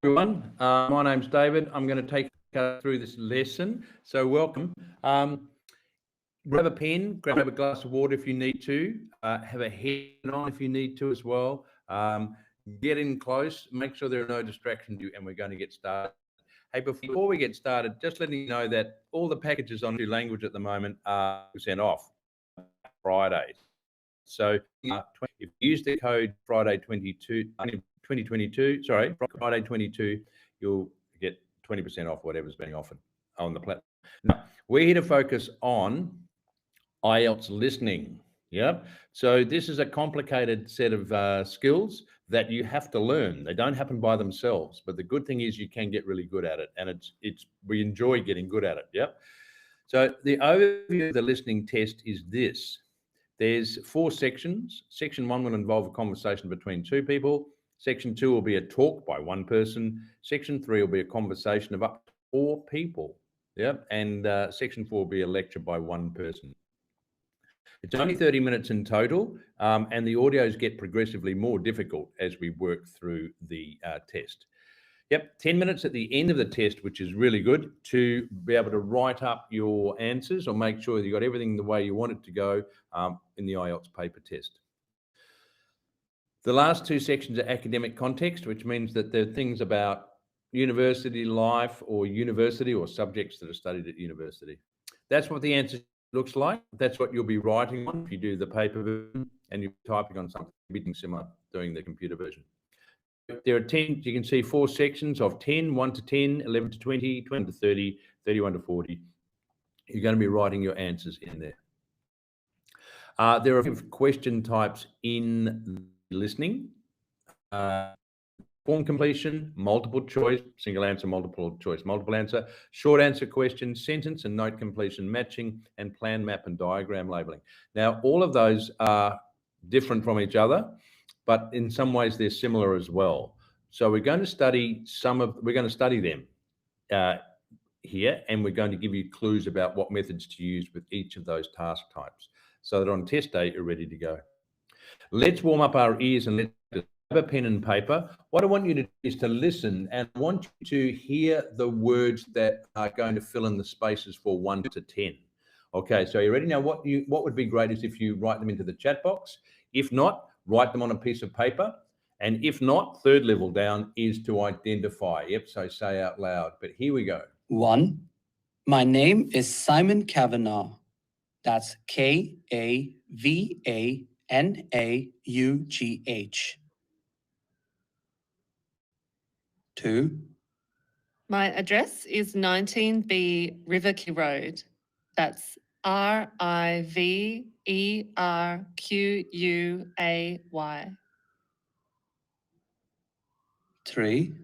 everyone. My name's David. I'm going to take us through this lesson. So welcome. Grab a pen, grab a glass of water if you need to, have a headset on if you need to as well. Get in close, make sure there are no distractions, and we're going to get started. Hey, before we get started, just letting you know that all the packages on new language at the moment are % off Fridays. So if you use the code Friday 2022, Friday 22, you'll get 20% off whatever's being offered on the platform. Now, we're here to focus on IELTS listening. Yeah. So this is a complicated set of skills that you have to learn. They don't happen by themselves, but the good thing is you can get really good at it, and we enjoy getting good at it. Yeah. So the overview of the listening test is this. There's 4 sections. Section 1 will involve a conversation between 2 people. Section 2 will be a talk by 1 person. Section 3 will be a conversation of up to 4 people. Yeah. And Section 4 will be a lecture by 1 person. It's only 30 minutes in total, and the audios get progressively more difficult as we work through the test. Yep, 10 minutes at the end of the test, which is really good to be able to write up your answers or make sure that you got everything the way you want it to go in the IELTS paper test. The last 2 sections are academic context, which means that there are things about university life or subjects that are studied at university. That's what the answer looks like. That's what you'll be writing on if you do the paper version, and you're typing on something similar doing the computer version. There are 10, you can see 4 sections of 10, 1 to 10, 11 to 20, 20 to 30, 31 to 40. You're going to be writing your answers in there. There are question types in listening. Form completion, multiple choice, single answer, multiple choice, multiple answer, short answer question, sentence and note completion, matching, and plan, map, and diagram labeling. Now, all of those are different from each other, but in some ways they're similar as well. So we're going to study them here, and we're going to give you clues about what methods to use with each of those task types, so that on test day you're ready to go. Let's warm up our ears and let's have a pen and paper. What I want you to do is to listen, and I want you to hear the words that are going to fill in the spaces for 1 to 10. Okay, so you ready? Now, what would be great is if you write them into the chat box. If not, write them on a piece of paper. And if not, 3rd level down is to identify. Yep, so say out loud. But here we go. 1. My name is Simon Kavanagh. That's Kavanagh. 2. My address is 19B River Quay Road. That's RIVERQUAY. 3.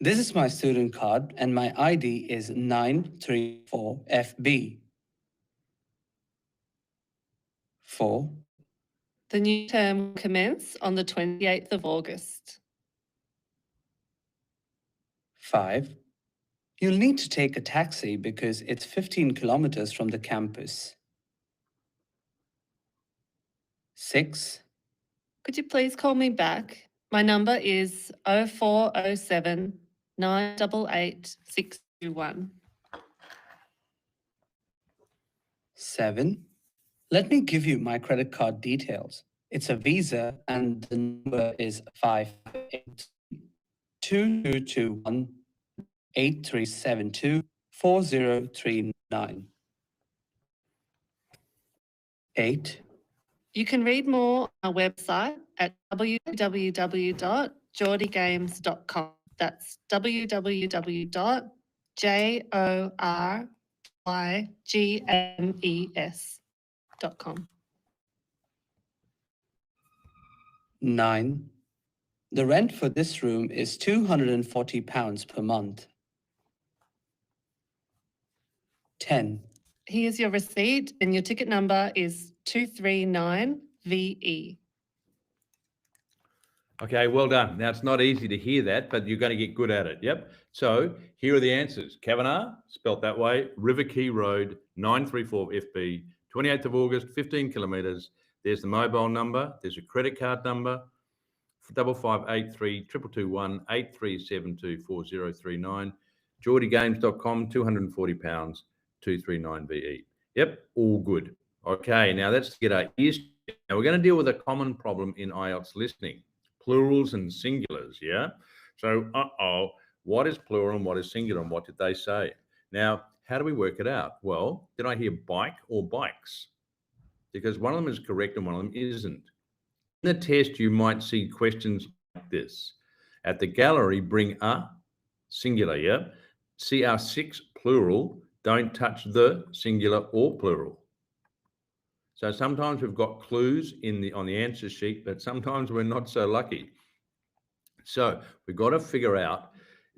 This is my student card and my ID is 934FB. 4. The new term will commence on the 28th of August. 5. You'll need to take a taxi because it's 15 kilometers from the campus. 6. Could you please call me back? My number is 0407 988 621. 7. Let me give you my credit card details. It's a Visa and the number is 58222183724039. 8. You can read more on our website at www.geordiegames.com. That's www.geordiegames.com. 9. The rent for this room is £240 per month. 10. Here's your receipt and your ticket number is 239VE. Okay, well done. Now, it's not easy to hear that, but you're going to get good at it. Yep. So here are the answers. Kavanagh, spelt that way, River Quay Road, 934 FB, 28th of August, 15 kilometres. There's the mobile number. There's a credit card number. 5583 221 8372 4039. GeordieGames.com, £240, 239 VE. Yep, all good. Okay, now let's get our ears. Now we're going to deal with a common problem in IELTS listening, plurals and singulars, yeah? So, what is plural and what is singular and what did they say? Now, how do we work it out? Well, did I hear bike or bikes? Because one of them is correct and one of them isn't. In the test, you might see questions like this. At the gallery, bring a singular, yeah? CR6 plural, don't touch the singular or plural. So sometimes we've got clues on the answer sheet, but sometimes we're not so lucky. So we've got to figure out,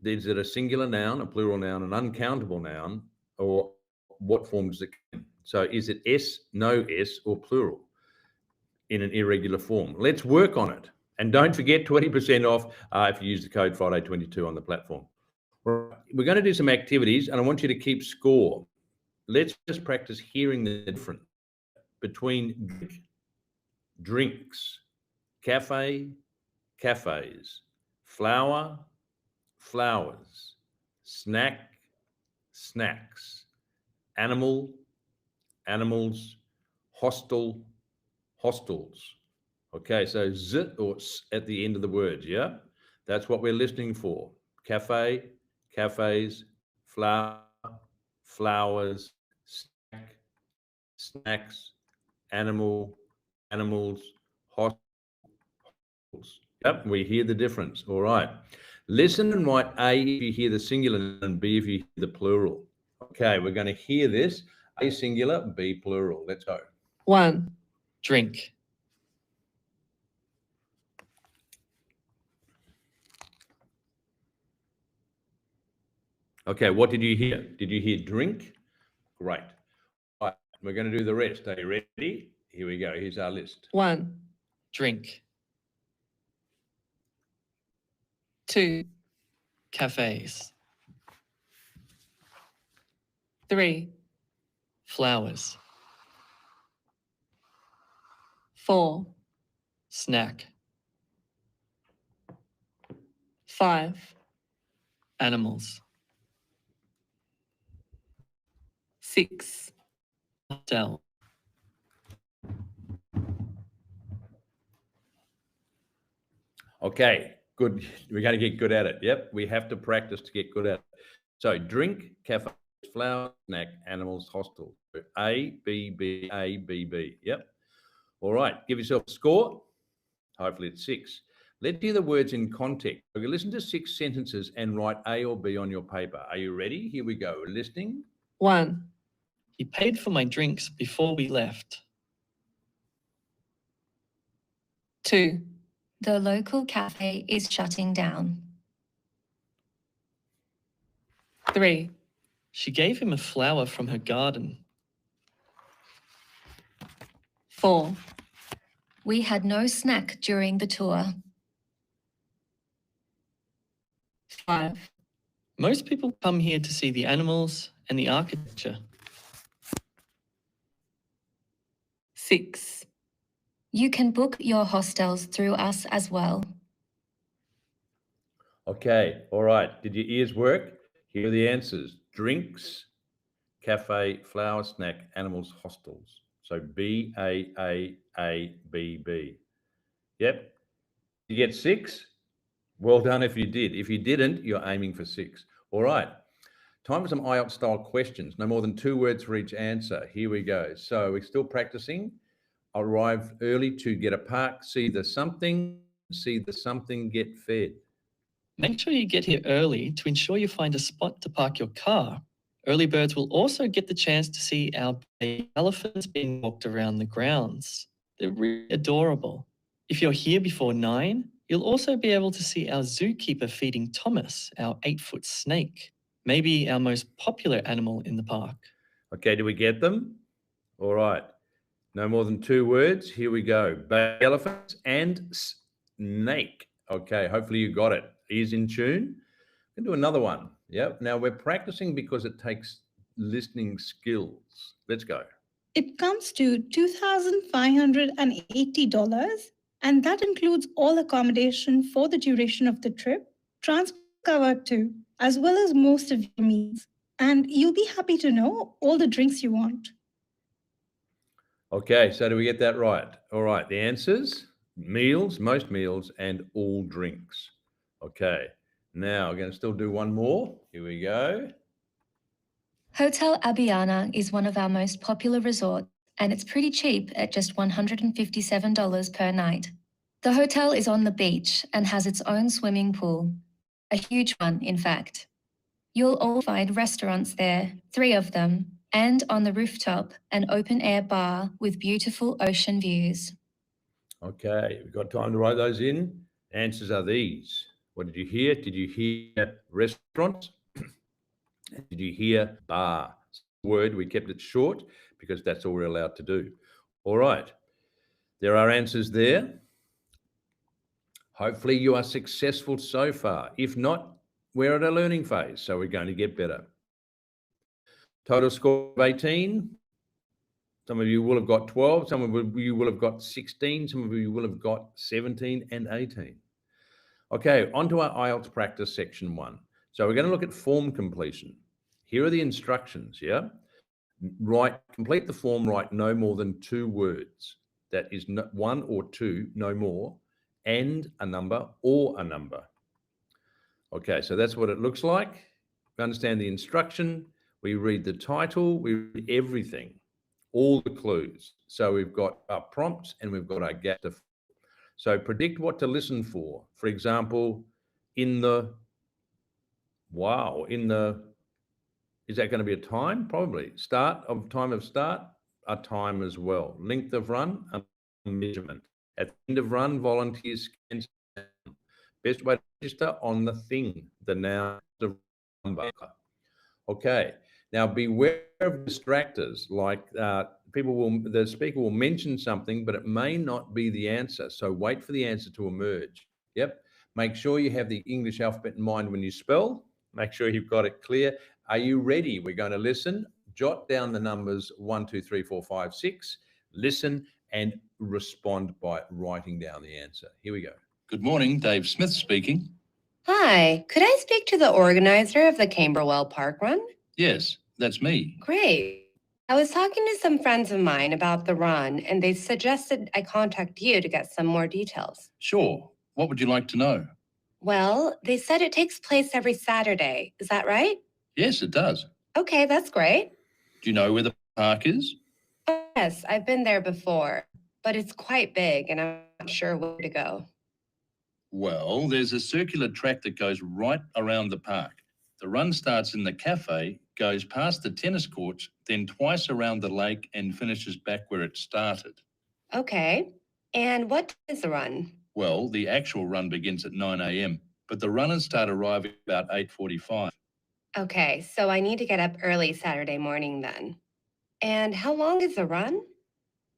is it a singular noun, a plural noun, an uncountable noun, or what form does it come in? So is it S, no S, or plural in an irregular form? Let's work on it. And don't forget 20% off if you use the code Friday22 on the platform. We're going to do some activities, and I want you to keep score. Let's just practice hearing the difference between drink, drinks, cafe, cafes, flower, flowers, snack, snacks, animal, animals, hostel, hostels. Okay, so z or s at the end of the words, yeah? That's what we're listening for. Cafe, cafes, flower, flowers, snack, snacks, animal, animals, hostels. Yep, we hear the difference. All right. Listen and write A if you hear the singular and B if you hear the plural. Okay, we're going to hear this. A singular, B plural. Let's go. 1, Drink. Okay, what did you hear? Did you hear drink? Great. All right, we're going to do the rest. Are you ready? Here we go. Here's our list. 1, Drink. 2, Cafes. 3, Flowers. 4, Snack. 5, Animals. 6, Hotel. Okay, good. We're going to get good at it. Yep, we have to practice to get good at it. So drink, cafe, flower, snack, animals, hostel. A, B, B, A, B, B. Yep. All right, give yourself a score. Hopefully it's 6. Let's hear the words in context. Okay, listen to 6 sentences and write A or B on your paper. Are you ready? Here we go. Listening. 1, He paid for my drinks before we left. 2, The local cafe is shutting down. 3, She gave him a flower from her garden. 4, We had no snack during the tour. 5, Most people come here to see the animals and the architecture. 6, You can book your hostels through us as well. Okay, all right. Did your ears work? Here are the answers. Drinks, cafe, flower, snack, animals, hostels. So B, A, B, B. Yep. You get 6? Well done if you did. If you didn't, you're aiming for 6. All right. Time for some IELTS style questions. No more than 2 words for each answer. Here we go. So we're still practicing. Arrive early to get a park, see the something, get fed. Make sure you get here early to ensure you find a spot to park your car. Early birds will also get the chance to see our baby elephants being walked around the grounds. They're really adorable. If you're here before 9, you'll also be able to see our zookeeper feeding Thomas, our 8-foot snake, maybe our most popular animal in the park. Okay, do we get them? All right. No more than 2 words. Here we go. Baby elephants and snake. Okay, hopefully you got it. Ears in tune. We'll do another one. Yep. Now we're practicing because it takes listening skills. Let's go. It comes to $2,580 And that includes all accommodation for the duration of the trip, transport covered too, as well as most of your meals. And you'll be happy to know all the drinks you want. Okay, so do we get that right? All right, the answers, meals, most meals, and all drinks. Okay, now we're going to still do one more. Here we go. Hotel Abiana is one of our most popular resorts, and it's pretty cheap at just $157 per night. The hotel is on the beach and has its own swimming pool, a huge one, in fact. You'll all find restaurants there, 3 of them, and on the rooftop, an open-air bar with beautiful ocean views. Okay, we've got time to write those in. Answers are these. What did you hear? Did you hear restaurants? Did you hear bar? Word, we kept it short because that's all we're allowed to do. All right, there are answers there. Hopefully you are successful so far. If not, we're at a learning phase, so we're going to get better. Total score of 18. Some of you will have got 12, some of you will have got 16, some of you will have got 17 and 18. Okay, on to our IELTS practice section 1. So we're going to look at form completion. Here are the instructions, yeah? Complete the form, write no more than 2 words. That is 1 or 2, no more, and a number or a number. Okay, so that's what it looks like. We understand the instruction, we read the title, we read everything, all the clues. So we've got our prompts and we've got our gap. So predict what to listen for. For example, is that going to be a time? Probably. Time of start, a time as well. Length of run, a measurement. At the end of run, volunteers can best way to register on the thing, the noun of number. Okay. Now beware of distractors, like the speaker will mention something, but it may not be the answer. So wait for the answer to emerge. Yep. Make sure you have the English alphabet in mind when you spell. Make sure you've got it clear. Are you ready? We're going to listen. Jot down the numbers 1, 2, 3, 4, 5, 6. Listen and respond by writing down the answer. Here we go. Good morning, Dave Smith speaking. Hi, could I speak to the organizer of the Camberwell Park Run? Yes, that's me. Great. I was talking to some friends of mine about the run, and they suggested I contact you to get some more details. Sure. What would you like to know? Well, they said it takes place every Saturday. Is that right? Yes, it does. Okay, that's great. Do you know where the park is? Yes, I've been there before, but it's quite big, and I'm not sure where to go. Well, there's a circular track that goes right around the park. The run starts in the cafe, goes past the tennis courts, then twice around the lake and finishes back where it started. Okay. And what is the run? Well, the actual run begins at 9 a.m., but the runners start arriving about 8:45. Okay, so I need to get up early Saturday morning then. And how long is the run?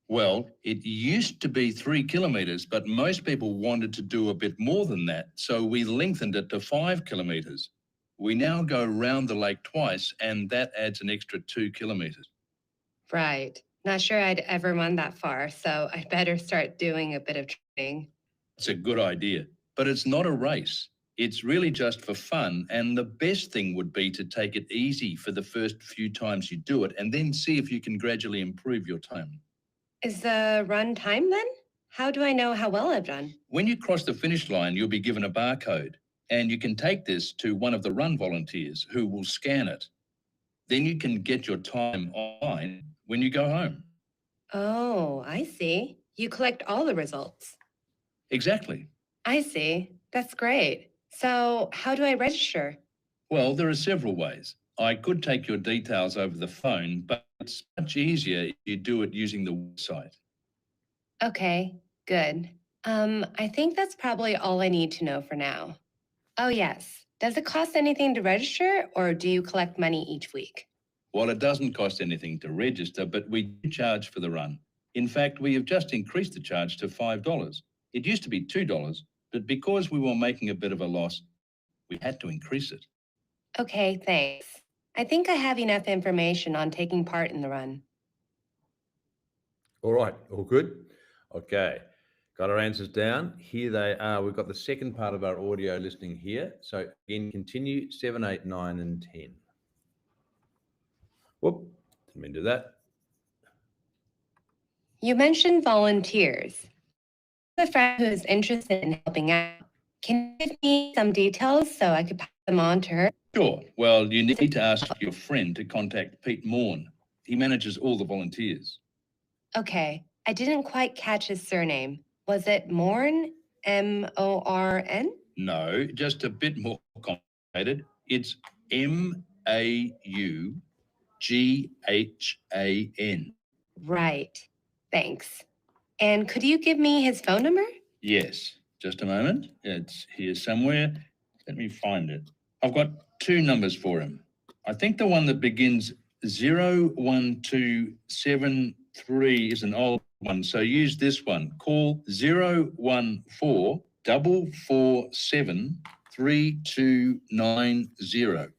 Well, it used to be 3 kilometers, but most people wanted to do a bit more than that, so we lengthened it to 5 kilometers. We now go round the lake twice, and that adds an extra 2 kilometers. Right. Not sure I'd ever run that far, so I'd better start doing a bit of training. It's a good idea, but it's not a race. It's really just for fun, and the best thing would be to take it easy for the first few times you do it, and then see if you can gradually improve your time. Is the run timed then? How do I know how well I've done? When you cross the finish line, you'll be given a barcode, and you can take this to one of the run volunteers who will scan it. Then you can get your time online when you go home. Oh, I see. You collect all the results. Exactly. I see. That's great. So how do I register? Well, there are several ways. I could take your details over the phone, but it's much easier if you do it using the website. Okay, good. I think that's probably all I need to know for now. Oh, yes. Does it cost anything to register, or do you collect money each week? Well, it doesn't cost anything to register, but we do charge for the run. In fact, we have just increased the charge to $5. It used to be $2, but because we were making a bit of a loss, we had to increase it. Okay, thanks. I think I have enough information on taking part in the run. All right, all good? Okay. Got our answers down. Here they are. We've got the second part of our audio listening here. So again, continue 7, 8, 9, and 10. Whoop, didn't mean to do that. You mentioned volunteers. I have a friend who is interested in helping out. Can you give me some details so I could pass them on to her? Sure. Well, you need to ask your friend to contact Pete Morn. He manages all the volunteers. Okay, I didn't quite catch his surname. Was it Morn? M-O-R-N? No, just a bit more complicated. It's M-A-U-G-H-A-N. Right. Thanks. And could you give me his phone number? Yes, just a moment. It's here somewhere. Let me find it. I've got 2 numbers for him. I think the one that begins 01273 is an old one, so use this one. Call 014-447-3290.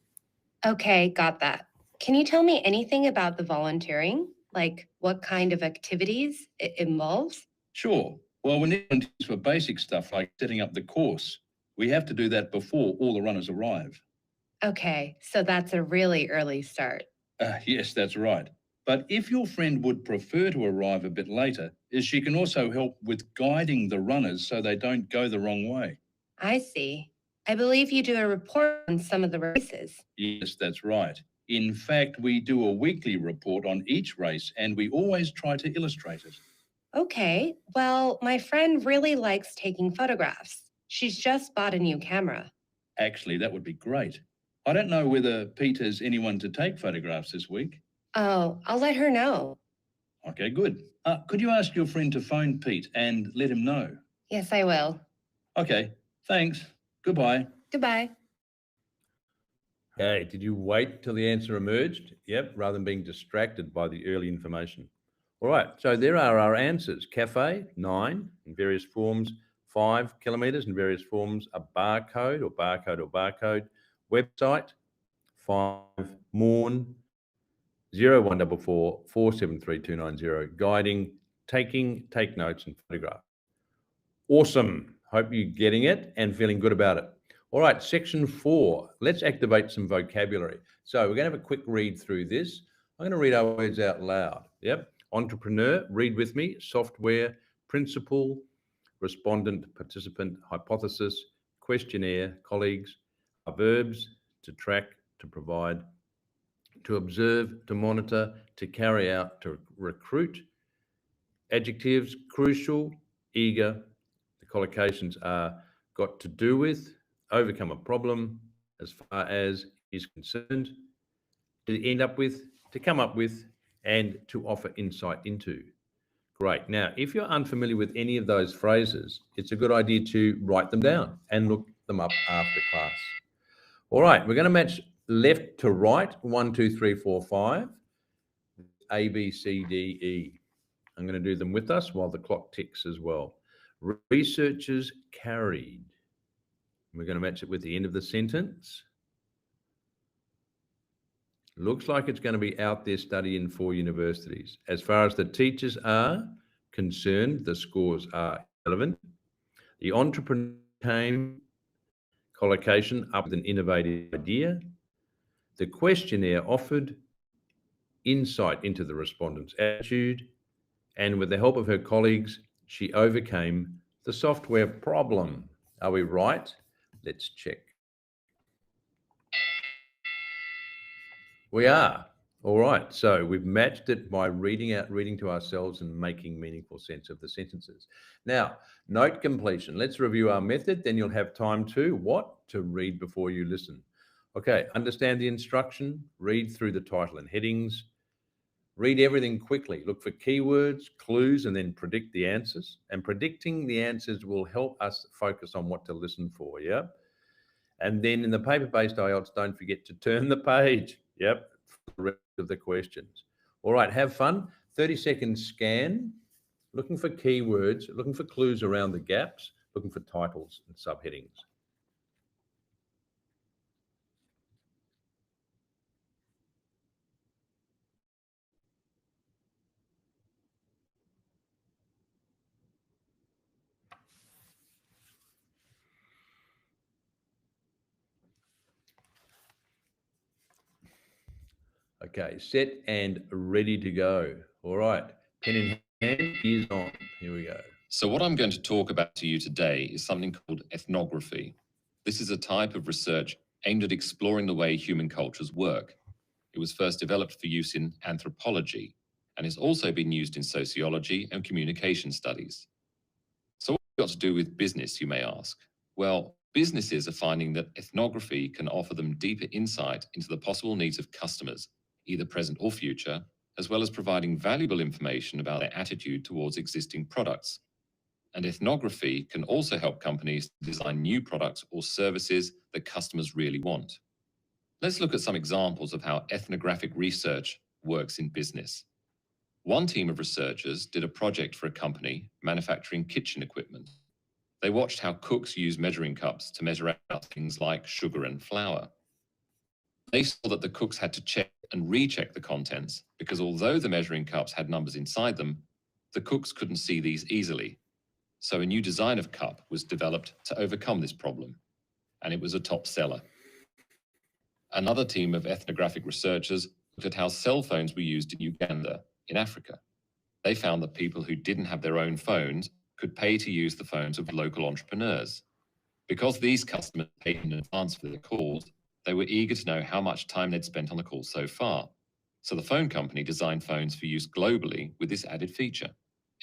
Okay, got that. Can you tell me anything about the volunteering? Like what kind of activities it involves? Sure. Well, we need volunteers for basic stuff like setting up the course. We have to do that before all the runners arrive. Okay, so that's a really early start. Yes, that's right. But if your friend would prefer to arrive a bit later, she can also help with guiding the runners so they don't go the wrong way. I see. I believe you do a report on some of the races. Yes, that's right. In fact, we do a weekly report on each race and we always try to illustrate it. Okay, well, my friend really likes taking photographs. She's just bought a new camera. Actually, that would be great. I don't know whether Pete has anyone to take photographs this week. Oh, I'll let her know. Okay, good. Could you ask your friend to phone Pete and let him know? Yes, I will. Okay, thanks. Goodbye. Goodbye. Okay, did you wait till the answer emerged? Yep, rather than being distracted by the early information. All right, so there are our answers. Cafe, 9 in various forms, 5 kilometres in various forms, a barcode or barcode. Website, 5, Morn, 0144 473 290, guiding, take notes and photograph. Awesome. Hope you're getting it and feeling good about it. All right, section 4. Let's activate some vocabulary. So we're going to have a quick read through this. I'm going to read our words out loud. Yep. Entrepreneur, read with me. Software, principal, respondent, participant, hypothesis, questionnaire, colleagues, are verbs, to track, to provide, to observe, to monitor, to carry out, to recruit. Adjectives, crucial, eager. The collocations are got to do with, overcome a problem, as far as is concerned, to end up with, to come up with, and to offer insight into. Great. Now, if you're unfamiliar with any of those phrases, it's a good idea to write them down and look them up after class. All right, we're going to match left to right, 1, 2, 3, 4, 5, A, B, C, D, E. I'm going to do them with us while the clock ticks as well. Researchers carried. We're going to match it with the end of the sentence. Looks like it's going to be out there studying for universities. As far as the teachers are concerned, the scores are relevant. The entrepreneur came, collocation, up with an innovative idea. The questionnaire offered insight into the respondent's attitude, and with the help of her colleagues, she overcame the software problem. Are we right? Let's check. We are. All right. So we've matched it by reading to ourselves and making meaningful sense of the sentences. Now, note completion. Let's review our method. Then you'll have time to what? To read before you listen. Okay. Understand the instruction. Read through the title and headings. Read everything quickly. Look for keywords, clues, and then predict the answers. And predicting the answers will help us focus on what to listen for. Yeah. And then in the paper-based IELTS, don't forget to turn the page. Yep, for the rest of the questions. All right, have fun. 30-second scan, looking for keywords, looking for clues around the gaps, looking for titles and subheadings. Okay, set and ready to go. All right, pen in hand, ears on. Here we go. So what I'm going to talk about to you today is something called ethnography. This is a type of research aimed at exploring the way human cultures work. It was first developed for use in anthropology and has also been used in sociology and communication studies. So what's it got to do with business, you may ask? Well, businesses are finding that ethnography can offer them deeper insight into the possible needs of customers, either present or future, as well as providing valuable information about their attitude towards existing products. And ethnography can also help companies design new products or services that customers really want. Let's look at some examples of how ethnographic research works in business. One team of researchers did a project for a company manufacturing kitchen equipment. They watched how cooks use measuring cups to measure out things like sugar and flour. They saw that the cooks had to check and recheck the contents because although the measuring cups had numbers inside them, the cooks couldn't see these easily. So a new design of cup was developed to overcome this problem, and it was a top seller. Another team of ethnographic researchers looked at how cell phones were used in Uganda, in Africa. They found that people who didn't have their own phones could pay to use the phones of local entrepreneurs. Because these customers paid in advance for their calls, they were eager to know how much time they'd spent on the call so far. So the phone company designed phones for use globally with this added feature.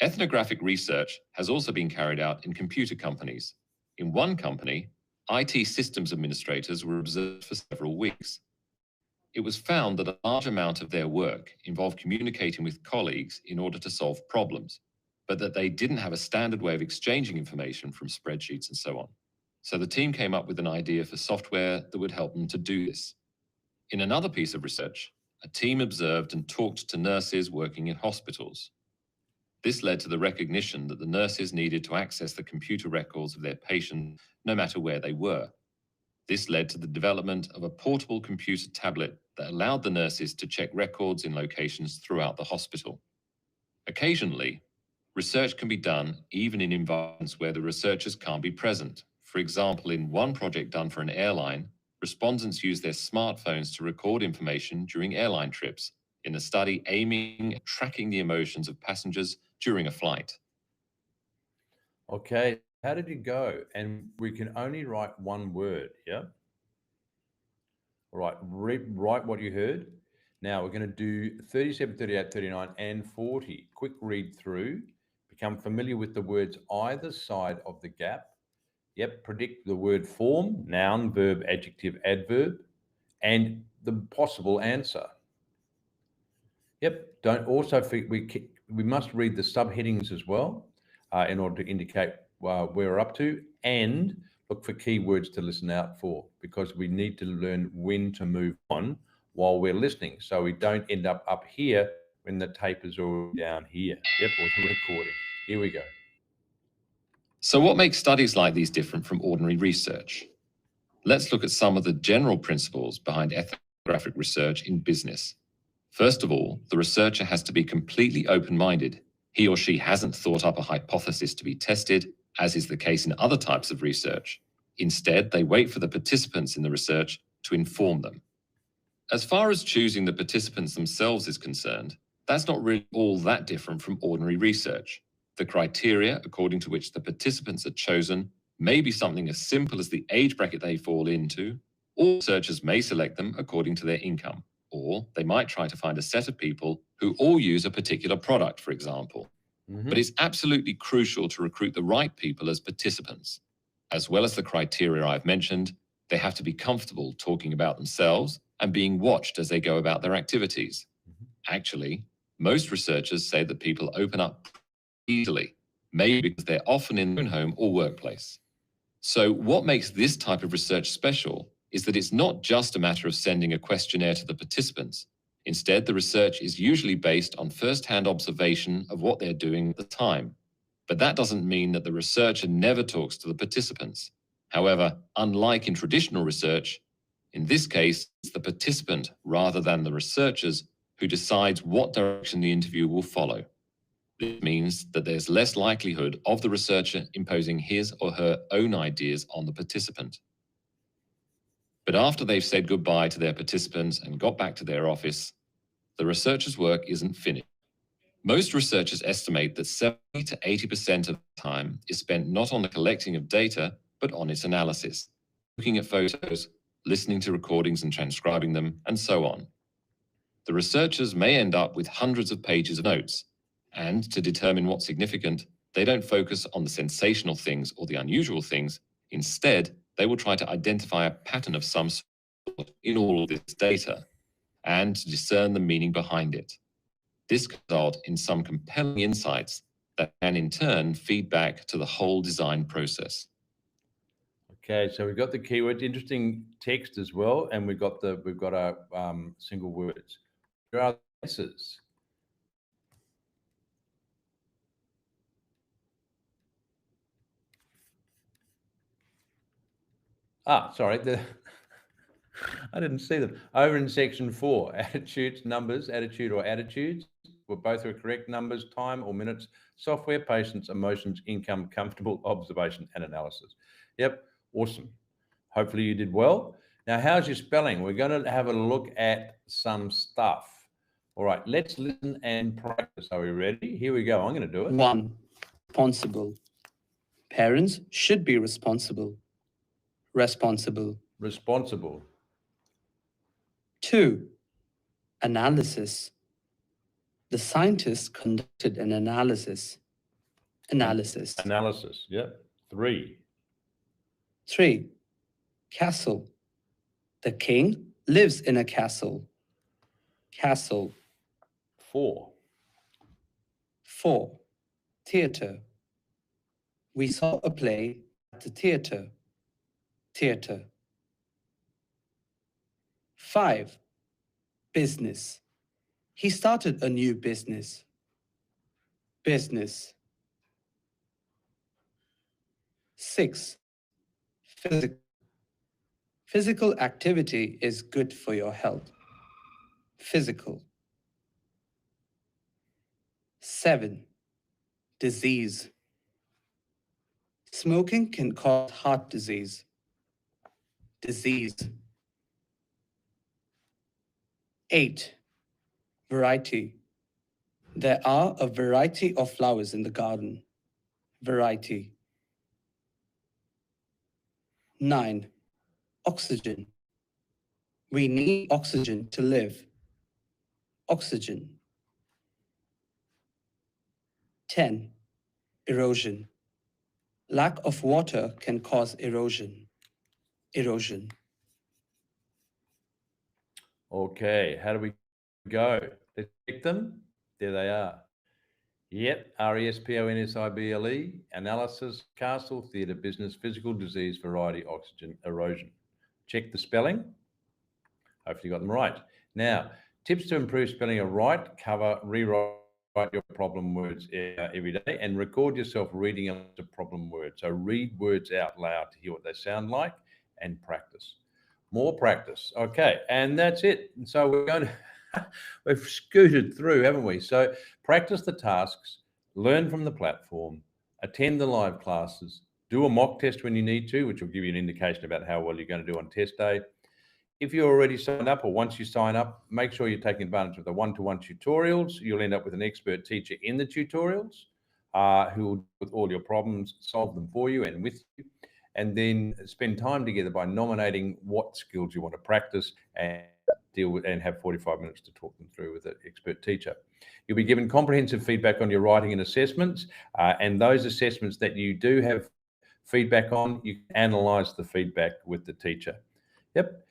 Ethnographic research has also been carried out in computer companies. In one company, IT systems administrators were observed for several weeks. It was found that a large amount of their work involved communicating with colleagues in order to solve problems, but that they didn't have a standard way of exchanging information from spreadsheets and so on. So the team came up with an idea for software that would help them to do this. In another piece of research, a team observed and talked to nurses working in hospitals. This led to the recognition that the nurses needed to access the computer records of their patients no matter where they were. This led to the development of a portable computer tablet that allowed the nurses to check records in locations throughout the hospital. Occasionally, research can be done even in environments where the researchers can't be present. For example, in one project done for an airline, respondents used their smartphones to record information during airline trips, in a study aiming at tracking the emotions of passengers during a flight. Okay, how did you go? And we can only write one word, yeah? All right, write what you heard. Now we're going to do 37, 38, 39, and 40. Quick read through. Become familiar with the words either side of the gap. Yep, predict the word form, noun, verb, adjective, adverb, and the possible answer. Yep, don't also forget, we must read the subheadings as well in order to indicate where we're up to, and look for keywords to listen out for, because we need to learn when to move on while we're listening, so we don't end up here when the tape is all down here. Yep, or the recording. Here we go. So what makes studies like these different from ordinary research? Let's look at some of the general principles behind ethnographic research in business. First of all, the researcher has to be completely open-minded. He or she hasn't thought up a hypothesis to be tested, as is the case in other types of research. Instead, they wait for the participants in the research to inform them. As far as choosing the participants themselves is concerned, that's not really all that different from ordinary research. The criteria according to which the participants are chosen may be something as simple as the age bracket they fall into, or researchers may select them according to their income, or they might try to find a set of people who all use a particular product, for example. But it's absolutely crucial to recruit the right people as participants. As well as the criteria I've mentioned, they have to be comfortable talking about themselves and being watched as they go about their activities. Actually, most researchers say that people open up easily, maybe because they're often in their own home or workplace. So what makes this type of research special is that it's not just a matter of sending a questionnaire to the participants. Instead, the research is usually based on first-hand observation of what they're doing at the time. But that doesn't mean that the researcher never talks to the participants. However, unlike in traditional research, in this case, it's the participant rather than the researchers who decides what direction the interview will follow. This means that there's less likelihood of the researcher imposing his or her own ideas on the participant. But after they've said goodbye to their participants and got back to their office, The researcher's work isn't finished. Most researchers estimate that 70 to 80% of the time is spent not on the collecting of data, but on its analysis, looking at photos, listening to recordings and transcribing them, and so on. The researchers may end up with hundreds of pages of notes, and to determine what's significant, they don't focus on the sensational things or the unusual things. Instead, they will try to identify a pattern of some sort in all of this data and to discern the meaning behind it. This can result in some compelling insights that can in turn feed back to the whole design process. Okay, so we've got the keywords, interesting text as well, and we've got our single words. Here are the answers. Sorry, I didn't see them. Over in section 4, attitudes, numbers, attitude or attitudes, were both are correct numbers, time or minutes, software, patience, emotions, income, comfortable, observation, and analysis. Yep, awesome. Hopefully you did well. Now, how's your spelling? We're going to have a look at some stuff. All right, let's listen and practice. Are we ready? Here we go. I'm going to do it. 1. Responsible. Parents should be responsible. Responsible. Responsible. 2. Analysis. The scientists conducted an analysis. Analysis. Analysis. Yep. 3. 3. Castle. The king lives in a castle. Castle. 4. 4. Theater. We saw a play at the theater. Theater. 5. Business. He started a new business. Business. 6. Physical. Physical activity is good for your health. Physical. 7. Disease. Smoking can cause heart disease. Disease. 8. Variety. There are a variety of flowers in the garden. Variety. 9. Oxygen. We need oxygen to live. Oxygen. 10. Erosion. Lack of water can cause erosion. Erosion. Okay, how do we go? Let's pick them. There they are. Yep, RESPONSIBLE, analysis, castle, theatre, business, physical, disease, variety, oxygen, erosion. Check the spelling. Hopefully you got them right. Now, tips to improve spelling are right, cover, rewrite your problem words every day and record yourself reading a list of problem words. So read words out loud to hear what they sound like and practice. More practice. Okay, and that's it. So we're going to, we've scooted through, haven't we? So practice the tasks, learn from the platform, attend the live classes, do a mock test when you need to, which will give you an indication about how well you're going to do on test day. If you're already signed up or once you sign up, make sure you're taking advantage of the one-to-one tutorials. You'll end up with an expert teacher in the tutorials who will deal with all your problems, solve them for you and with you, and then spend time together by nominating what skills you want to practice and deal with and have 45 minutes to talk them through with an expert teacher. You'll be given comprehensive feedback on your writing and assessments, and those assessments that you do have feedback on, you can analyze the feedback with the teacher. Yep.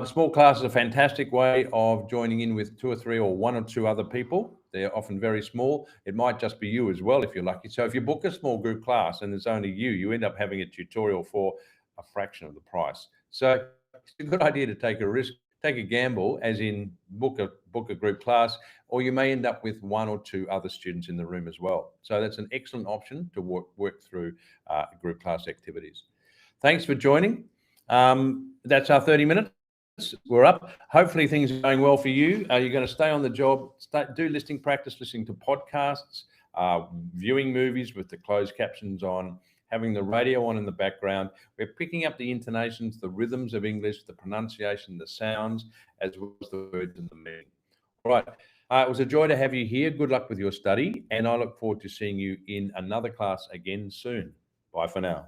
Small classes are a fantastic way of joining in with 2 or 3 or 1 or 2 other people. They're often very small. It might just be you as well if you're lucky. So if you book a small group class and there's only you end up having a tutorial for a fraction of the price. So it's a good idea to take a risk, take a gamble, as in book a group class, or you may end up with 1 or 2 other students in the room as well. So that's an excellent option to work through group class activities. Thanks for joining. That's our 30 minutes. We're up. Hopefully things are going well for you. You're going to stay on the job, do listening practice, listening to podcasts, viewing movies with the closed captions on, having the radio on in the background. We're picking up the intonations, the rhythms of English, the pronunciation, the sounds, as well as the words and the meaning. All right. It was a joy to have you here. Good luck with your study, and I look forward to seeing you in another class again soon. Bye for now.